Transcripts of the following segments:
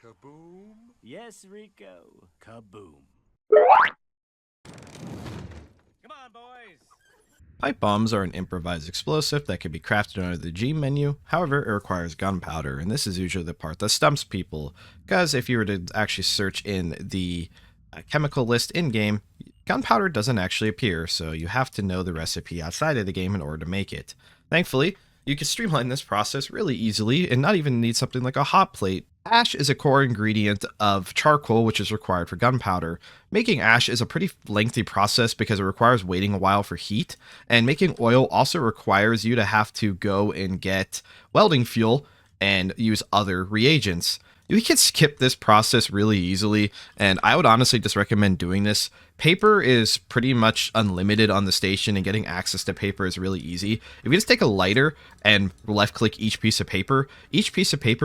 Kaboom? Yes, Rico. Kaboom. Come on, boys. Pipe bombs are an improvised explosive that can be crafted under the G menu. However, it requires gunpowder, and this is usually the part that stumps people, because if you were to actually search in the chemical list in-game, gunpowder doesn't actually appear, so you have to know the recipe outside of the game in order to make it. Thankfully, you can streamline this process really easily and not even need something like a hot plate. Ash is a core ingredient of charcoal, which is required for gunpowder. Making ash is a pretty lengthy process because it requires waiting a while for heat, and making oil also requires you to have to go and get welding fuel and use other reagents. You can skip this process really easily, and I would honestly just recommend doing this. Paper is pretty much unlimited on the station, and getting access to paper is really easy. If you just take a lighter and left-click each piece of paper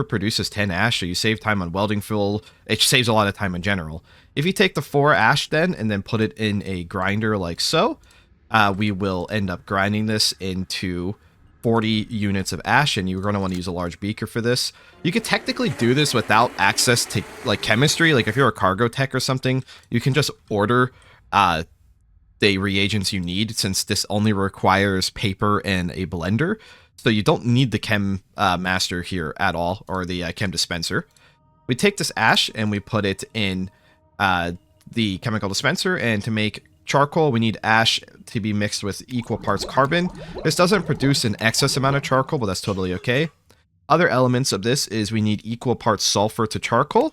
produces 10 ash, so you save time on welding fuel. It saves a lot of time in general. If you take the 4 ash then, and then put it in a grinder like so, we will end up grinding this into 40 units of ash, and you're going to want to use a large beaker for this. You could technically do this without access to like chemistry. Like if you're a cargo tech or something, you can just order the reagents you need, since this only requires paper and a blender. So you don't need the chem master here at all, or the chem dispenser. We take this ash and we put it in the chemical dispenser, and to make charcoal, we need ash to be mixed with equal parts carbon. This doesn't produce an excess amount of charcoal, but that's totally okay. Other elements of this is we need equal parts sulfur to charcoal.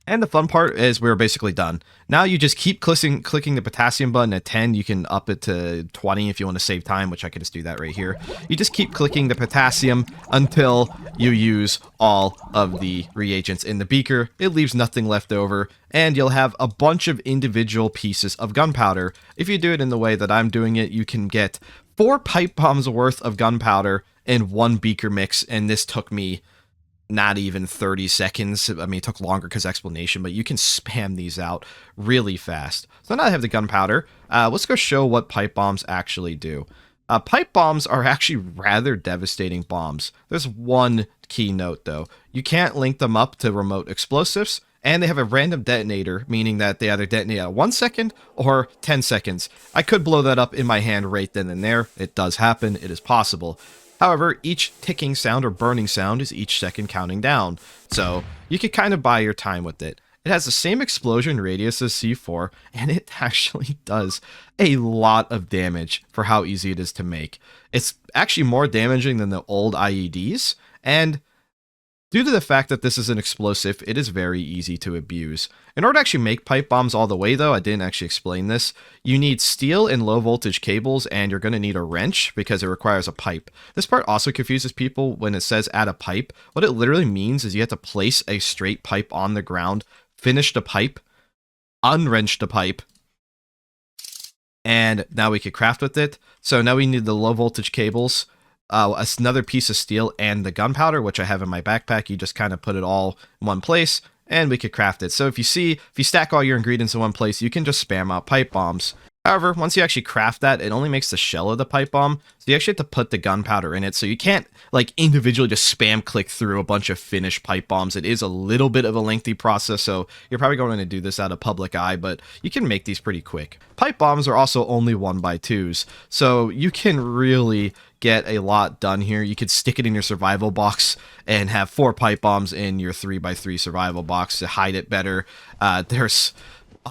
And the fun part is we're basically done. Now you just keep clicking the potassium button at 10. You can up it to 20 if you want to save time, which I could just do that right here. You just keep clicking the potassium until you use all of the reagents in the beaker. It leaves nothing left over, and you'll have a bunch of individual pieces of gunpowder. If you do it in the way that I'm doing it, you can get 4 pipe bombs worth of gunpowder in 1 beaker mix, and this took me not even 30 seconds. I mean, it took longer because explanation, but you can spam these out really fast. So now I have the gunpowder. Let's go show what pipe bombs actually do. Pipe bombs are actually rather devastating bombs. There's one key note though. You can't link them up to remote explosives, and they have a random detonator, meaning that they either detonate at 1 second or 10 seconds. I could blow that up in my hand right then and there. It does happen. It is possible. However, each ticking sound or burning sound is each second counting down, so you can kind of buy your time with it. It has the same explosion radius as C4, and it actually does a lot of damage for how easy it is to make. It's actually more damaging than the old IEDs, and due to the fact that this is an explosive, it is very easy to abuse. In order to actually make pipe bombs all the way though, I didn't actually explain this, you need steel and low voltage cables, and you're going to need a wrench because it requires a pipe. This part also confuses people when it says add a pipe. What it literally means is you have to place a straight pipe on the ground, finish the pipe, unwrench the pipe, and now we could craft with it. So now we need the low voltage cables, another piece of steel, and the gunpowder, which I have in my backpack. You just kind of put it all in one place, and we could craft it. So if you stack all your ingredients in one place, you can just spam out pipe bombs. However, once you actually craft that, it only makes the shell of the pipe bomb, so you actually have to put the gunpowder in it, so you can't like individually just spam click through a bunch of finished pipe bombs. It is a little bit of a lengthy process, so you're probably going to do this out of public eye, but you can make these pretty quick. Pipe bombs are also only 1x2s, so you can really get a lot done here. You could stick it in your survival box and have 4 pipe bombs in your 3x3 survival box to hide it better. There's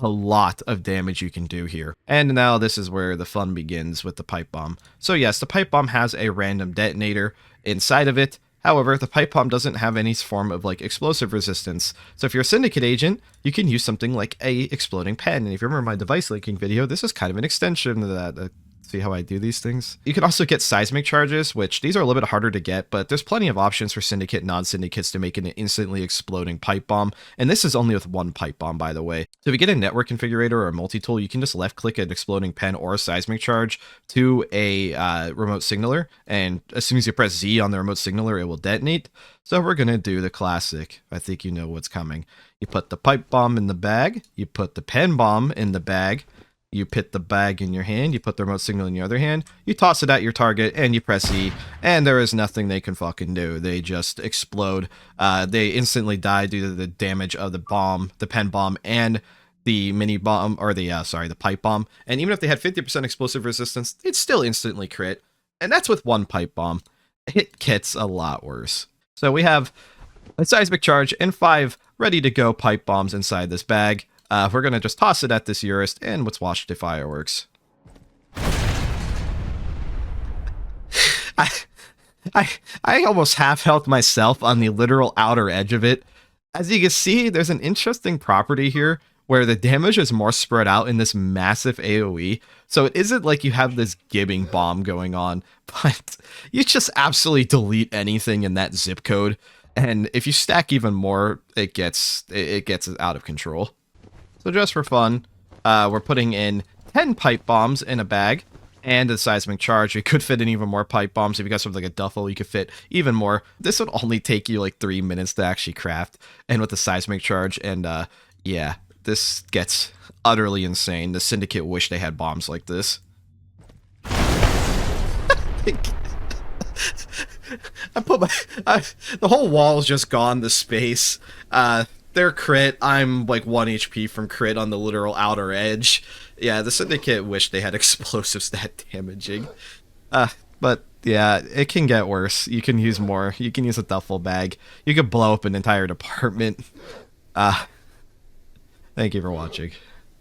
a lot of damage you can do here. And now this is where the fun begins with the pipe bomb. So yes, the pipe bomb has a random detonator inside of it. However, the pipe bomb doesn't have any form of like explosive resistance. So if you're a syndicate agent, you can use something like a exploding pen. And if you remember my device linking video, this is kind of an extension of that. See how I do these things? You can also get seismic charges, which these are a little bit harder to get, but there's plenty of options for syndicate and non-syndicates to make an instantly exploding pipe bomb. And this is only with 1 pipe bomb, by the way. So if you get a network configurator or a multi-tool, you can just left-click an exploding pen or a seismic charge to a remote signaler, and as soon as you press Z on the remote signaler, it will detonate. So we're going to do the classic. I think you know what's coming. You put the pipe bomb in the bag, you put the pen bomb in the bag, You put the bag in your hand, you put the remote signal in your other hand, you toss it at your target, and you press E, and there is nothing they can fucking do. They just explode. They instantly die due to the damage of the bomb, the pen bomb, and the mini bomb, or the pipe bomb. And even if they had 50% explosive resistance, they'd still instantly crit. And that's with one pipe bomb. It gets a lot worse. So we have a seismic charge and 5 ready to go pipe bombs inside this bag. We're gonna just toss it at this Urist, and let's watch the fireworks. I almost half health myself on the literal outer edge of it. As you can see, there's an interesting property here where the damage is more spread out in this massive AoE. So it isn't like you have this gibbing bomb going on, but you just absolutely delete anything in that zip code. And if you stack even more, it gets out of control. So just for fun, we're putting in 10 pipe bombs in a bag and a seismic charge. We could fit in even more pipe bombs. If you guys have like a duffel, you could fit even more. This would only take you like 3 minutes to actually craft. And with the seismic charge, and yeah, this gets utterly insane. The Syndicate wish they had bombs like this. The whole wall's just gone to space. Their crit, I'm like 1 HP from crit on the literal outer edge. Yeah, the Syndicate wish they had explosives that damaging. But yeah, it can get worse. You can use more. You can use a duffel bag. You could blow up an entire department. Thank you for watching.